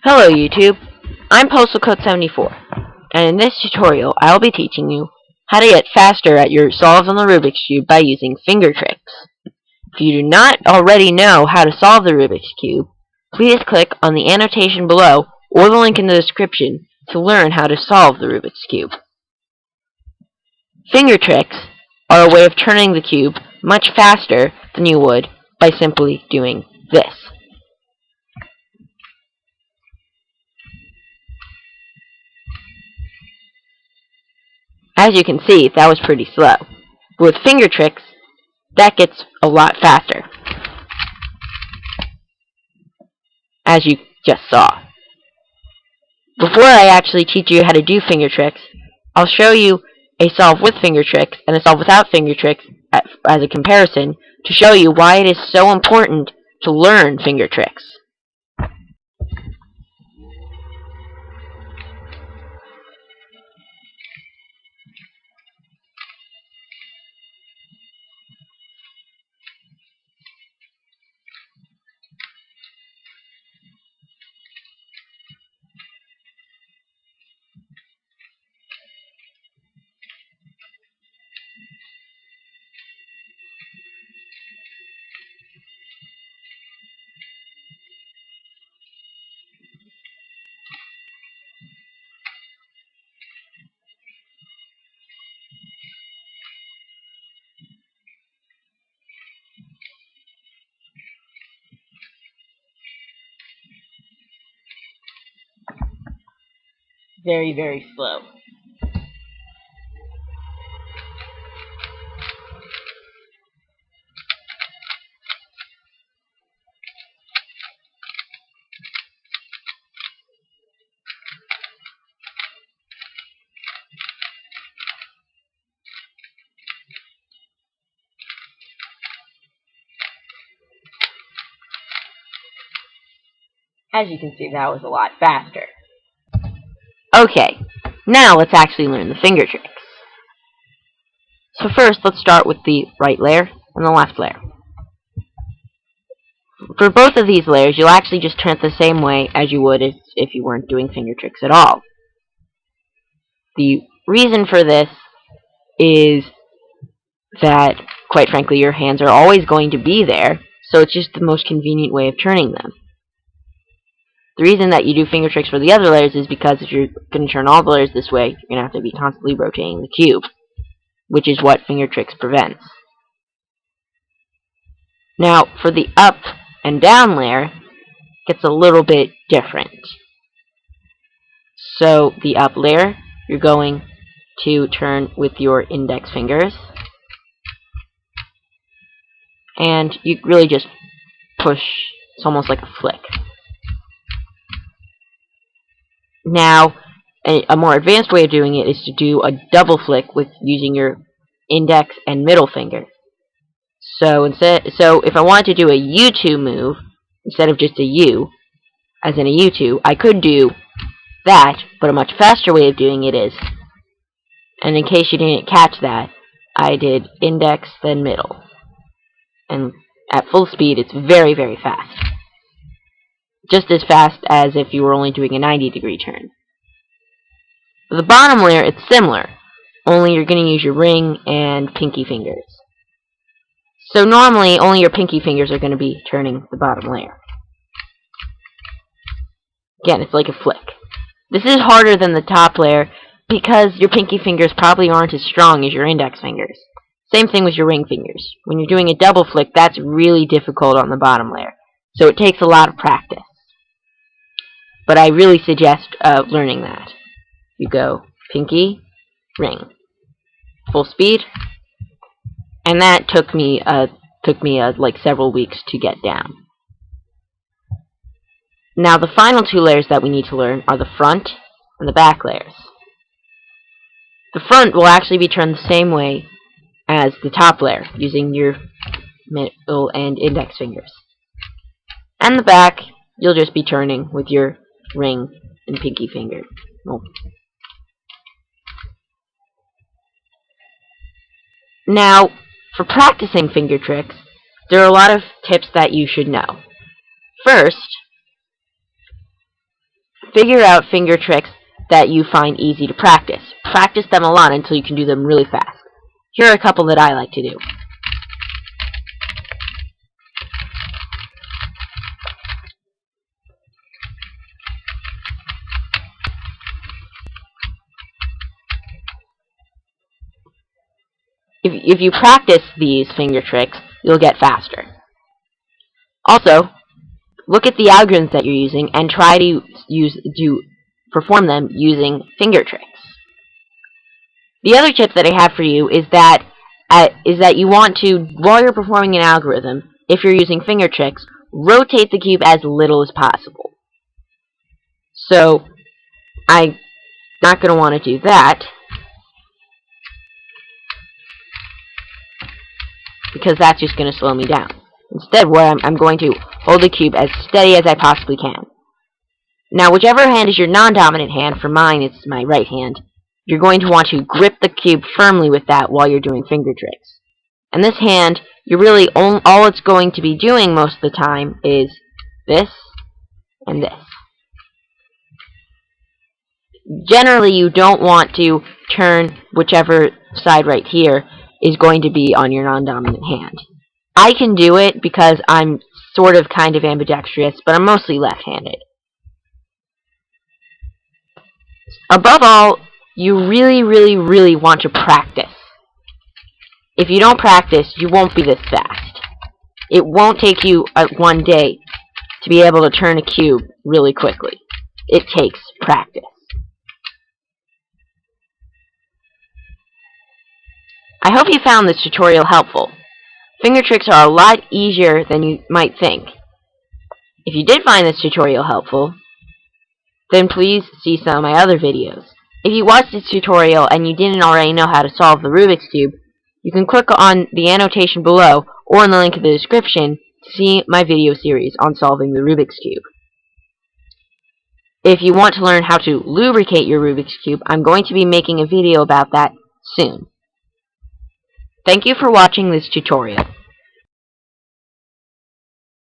Hello YouTube, I'm POSTAL 74, and in this tutorial I'll be teaching you how to get faster at your solves on the Rubik's Cube by using finger tricks. If you do not already know how to solve the Rubik's Cube, please click on the annotation below or the link in the description to learn how to solve the Rubik's Cube. Finger tricks are a way of turning the cube much faster than you would by simply doing this. As you can see, that was pretty slow. But with finger tricks, that gets a lot faster, as you just saw. Before I actually teach you how to do finger tricks, I'll show you a solve with finger tricks and a solve without finger tricks as a comparison to show you why it is so important to learn finger tricks. Very, very slow. As you can see, that was a lot faster. Okay, now let's actually learn the finger tricks. So first, let's start with the right layer and the left layer. For both of these layers, you'll actually just turn it the same way as you would if you weren't doing finger tricks at all. The reason for this is that, quite frankly, your hands are always going to be there, so it's just the most convenient way of turning them. The reason that you do finger tricks for the other layers is because if you're going to turn all the layers this way, you're going to have to be constantly rotating the cube, which is what finger tricks prevents. Now, for the up and down layer, it gets a little bit different. So, the up layer, you're going to turn with your index fingers, and you really just push. It's almost like a flick. Now, a more advanced way of doing it is to do a double flick with using your index and middle finger. So if I wanted to do a U2 move instead of just a U, as in a U2, I could do that, but a much faster way of doing it is, and in case you didn't catch that, I did index then middle. And at full speed, it's very, very fast. Just as fast as if you were only doing a 90-degree turn. For the bottom layer, it's similar, only you're going to use your ring and pinky fingers. So normally, only your pinky fingers are going to be turning the bottom layer. Again, it's like a flick. This is harder than the top layer because your pinky fingers probably aren't as strong as your index fingers. Same thing with your ring fingers. When you're doing a double flick, that's really difficult on the bottom layer. So it takes a lot of practice. But I really suggest learning that. You go pinky, ring, full speed, and that took me like several weeks to get down. Now the final two layers that we need to learn are the front and the back layers. The front will actually be turned the same way as the top layer, using your middle and index fingers. And the back, you'll just be turning with your ring and pinky finger. Oh. Now, for practicing finger tricks, there are a lot of tips that you should know. First, figure out finger tricks that you find easy to practice. Practice them a lot until you can do them really fast. Here are a couple that I like to do. If you practice these finger tricks, you'll get faster. Also, look at the algorithms that you're using and try to perform them using finger tricks. The other tip that I have for you is that you want to, while you're performing an algorithm, if you're using finger tricks, rotate the cube as little as possible. So I'm not going to want to do that, because that's just going to slow me down. Instead, I'm going to hold the cube as steady as I possibly can. Now, whichever hand is your non-dominant hand, for mine it's my right hand, you're going to want to grip the cube firmly with that while you're doing finger tricks. And this hand, you're really all it's going to be doing most of the time is this and this. Generally, you don't want to turn whichever side right here is going to be on your non-dominant hand. I can do it because I'm sort of kind of ambidextrous, but I'm mostly left-handed. Above all, you really, really, really want to practice. If you don't practice, you won't be this fast. It won't take you one day to be able to turn a cube really quickly. It takes practice. I hope you found this tutorial helpful. Finger tricks are a lot easier than you might think. If you did find this tutorial helpful, then please see some of my other videos. If you watched this tutorial and you didn't already know how to solve the Rubik's Cube, you can click on the annotation below or in the link in the description to see my video series on solving the Rubik's Cube. If you want to learn how to lubricate your Rubik's Cube, I'm going to be making a video about that soon. Thank you for watching this tutorial.